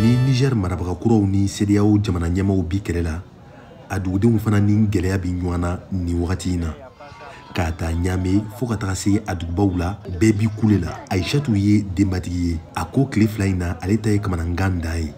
ni Niger marabagakuraw ni CEDEAO jamana ɲɛmaw bi kɛlɛ la a dugudenw fana ni gɛlɛya bi ɲɔgɔn na ni wagati in na k'a ta Ɲame fo ka taga se a dugubaw la bɛɛ bi kule la Aïchatou ye denbatigi ye a ko tile fila in na ale ta ye kamanagan da ye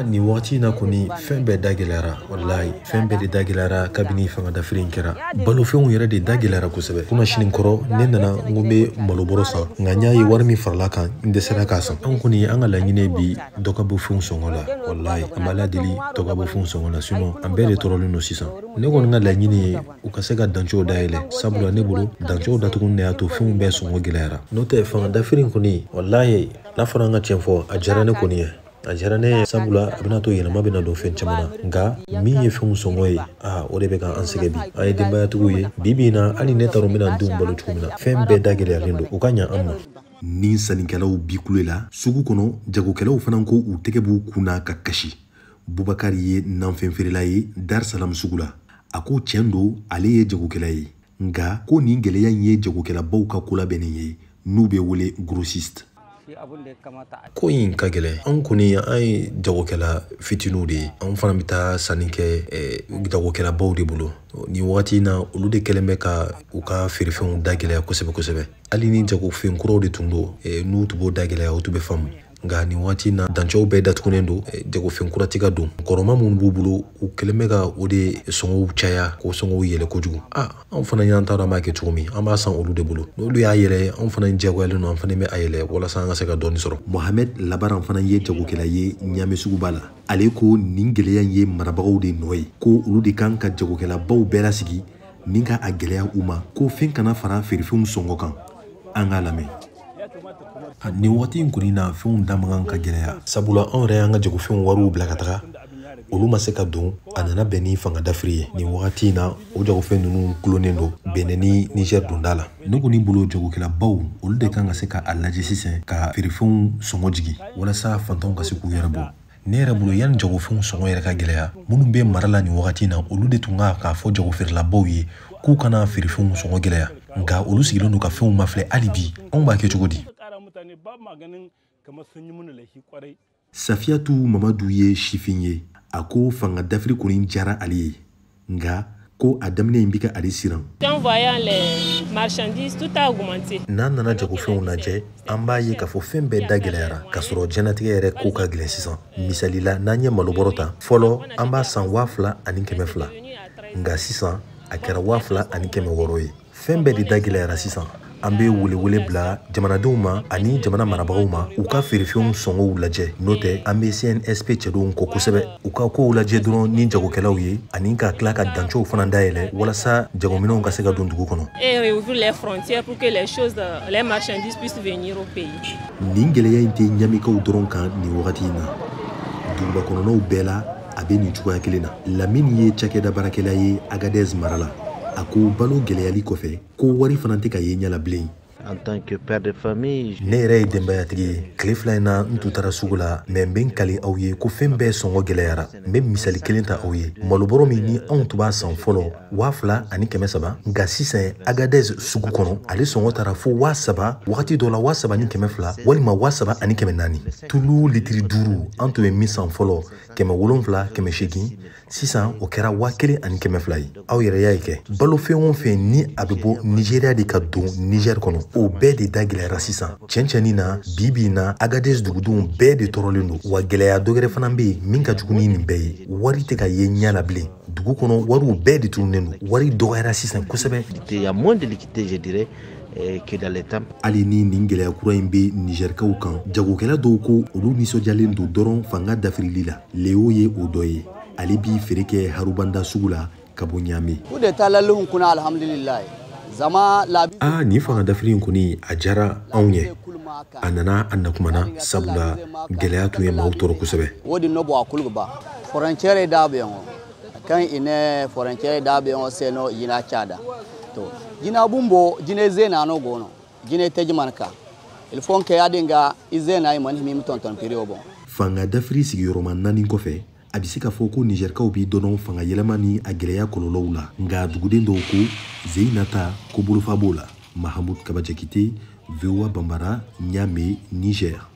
ni wagati na koni fɛn bɛɛ da gɛlɛyara wallahi fɛn bɛɛ de da gɛlɛyara kabini fanga dafiri in kɛra balofɛnw yɛrɛ de da gɛlɛyara kosɛbɛ kuna sini kɔrɔ ne nana n ko bɛ malobɔrɔ san nka n y'a ye wari min farala kan n dɛsɛra k'a san an kɔni an ka laɲini bi dɔ ka bɔ fɛnw sɔngɔ la wallahi an b'a ladeli dɔ ka bɔ fɛnw sɔngɔ la sinon an bɛɛ de tɔɔrɔlen don sisan ne kɔni ka laɲini ye u ka se ka dancɛw dayɛlɛ sabula ne bolo dancɛw datugun de y'a to fɛnw bɛɛ sɔngɔ gɛlɛyara n'o tɛ fanga dafiri in kɔni wallahi n'a fɔra an ka tiɲɛ fɔ a diyara ne kɔni ye a diyara ne ye sabula a bɛna to yɛlɛma bɛna don fɛn caman na nka min ye fɛnw sɔngɔ ye o de bɛ ka an sɛgɛ bi an ye denbayatigiw ye bi na hali ne taara n bɛna denw balo cogo min na fɛn bɛɛ da gɛlɛyalen don u ka ɲa an ma ni sannikɛlaw bi kule la sugu kɔnɔ jagokɛlaw fana ko u tɛgɛ b'u kunna ka kasi Bubakari ye nanfɛn feerela ye Dar Salam sugu la a ko tiɲɛ don ale ye jagokɛla ye nka ko nin gɛlɛya in ye jagokɛlabaw ka ko labɛnnen ye n'u bɛ wele grossiste ko in ka gɛlɛn an kɔni an ye jagokɛla fitininw de ye an fana bɛ taa sanni kɛ jagokɛlabaw de bolo ni wagati na olu de kɛlen bɛ ka u ka feerefɛnw da gɛlɛya kosɛbɛ kosɛbɛ hali ni jagofɛn kuraw de tun don n'u tun b'o da gɛlɛya o tun bɛ faamu nka ni waati na dancɛw bɛɛ datugunen don jagofɛn kuratiga don kɔrɔma minnu b'u bolo u kɛlen bɛ ka o de sɔngɔw caya k'o sɔngɔw yɛlɛ kojugu anw fana y'an t'a dɔn an b'a kɛ cogo min an b'a san olu de bolo n'olu y'a yɛlɛ anw fana diyagoyalen don an fana bɛ a yɛlɛ walasa an ka se ka dɔɔni sɔrɔ Mohamed Labaran fana ye jagokɛla ye Ɲame suguba la ale ko nin gɛlɛya in ye marabagaw de nɔ ye ko olu de kan ka jagokɛlabaw bɛɛ lasigi ni ka a gɛlɛya u ma ko fɛn kana fara feerefɛnw sɔngɔ kan an k'a lamɛn ni waati in kɔni na fɛnw da man ka gɛlɛya sabula anw yɛrɛ y'an ka jagofɛnw wariw bila ka taga olu ma se ka don a nana bɛn ni fanga dafiri ye nin wagati in na o jagofɛn ninnu gulonnen don Benin ni Niger donda la ne kɔni bolo jagokɛlabaw olu de kan ka se ka a lajɛ sisan ka feerefɛnw sɔngɔ jigin walasa fantanw ka se k'u yɛrɛ bɔ ne yɛrɛ bolo yanni jagofɛnw sɔngɔ yɛrɛ ka gɛlɛya minnu bɛ mara la nin wagati in na olu de tun k'a fɔ jagofeerelabaw ye k'u kana feerefɛnw sɔngɔ gɛlɛya nka olu sigilen don ka fɛnw mafilɛ hali bi anw b'a kɛ cogo di Safiatou Mamadou ye sifin ye a ko fanga dafiri kɔni diyara ale ye nka ko a daminɛ in bɛ ka ale siran n'an nana jagofɛnw lajɛ an b'a ye k'a fɔ fɛn bɛɛ da gɛlɛyara k'a sɔrɔ diɲɛlatigɛ yɛrɛ ko ka gɛlɛn sisan misali la n'an ye malobɔrɔ ta fɔlɔ an b'a san 2,200 nka sisan a kɛra 2,600 ye fɛn bɛɛ de da gɛlɛyara sisan an bɛ welewele bila jamanadenw ma ani jamana marabagaw ma u ka feerefɛnw sɔngɔw lajɛ n'o tɛ an bɛ CNSP cɛdenw kɔ kosɛbɛ u ka kow lajɛ dɔrɔn ni jagokɛlaw ye ani ka tila ka dancɛw fana dayɛlɛ walasa jagominɛw ka se ka don dugu kɔnɔ nin gɛlɛya in tɛ ɲamikaw dɔrɔn kan nin wagati in na duguba kɔnɔnaw bɛɛ la a bɛ nin cogoya kelen na Lamini ye cakɛda baarakɛla ye Agadez mara la a ko balo gɛlɛyali kɔfɛ ko wari fana tɛ ka ye ɲɛ la bilen en tant que père de famille ne yɛrɛ ye denbayatigi ye tile fila in na n tun taara sugu la mɛ n bɛ n kali aw ye ko fɛn bɛɛ sɔngɔ gɛlɛyara n bɛ misali kelen ta aw ye malobɔrɔ min ni anw tun b'a san fɔlɔ 2,300 nka sisan Agadez sugu kɔnɔ ale sɔngɔ taara fo 3,000 wagati dɔ la 3,200 walima 3,400 tulu litiri 5 an tun bɛ min san fɔlɔ 7,000 800 sisan o kɛra 1,200 ye aw yɛrɛ y'a ye kɛ balofɛn o fɛn ni a bɛ bɔ Nigeria de ka don Niger kɔnɔ o bɛɛ de da gɛlɛyara sisan cɛncɛnni na bi na Agadez dugudenw bɛɛ de tɔɔrɔlen don wa gɛlɛya dɔ wɛrɛ fana bɛ yen min ka jugu ni nin bɛɛ ye wari tɛ ka ye ɲɛ la bilen dugu kɔnɔ wariw bɛɛ de tununnen don wari dɔgɔyara sisan kosɛbɛ il y a moins de liquidité je dirais que dans les temps hali ni nin gɛlɛya kura in bɛ Nigerkaw kan jagokɛla dɔw ko olu nisɔndiyalen don dɔrɔn fanga dafirili la Leo ye o dɔ ye ale bi feere kɛ Harubanda sugu la ka bɔ Ɲame nin fanga dafiri in kɔni a diyara anw ye a nana a nakumana sabula gɛlɛya tun ye maaw tɔɔrɔ kosɛbɛ fanga dafiri sigiyɔrɔma 4 kɔfɛ a bɛ se ka fɔ ko Nigerkaw bi dɔnɔ fanga yɛlɛma ni a gɛlɛya kɔlɔlɔw la nka duguden dɔw ko Zeinata ko bolofa b'o la Mahamoud Kaba Diakité, VOA Bambara, Niamey, Niger.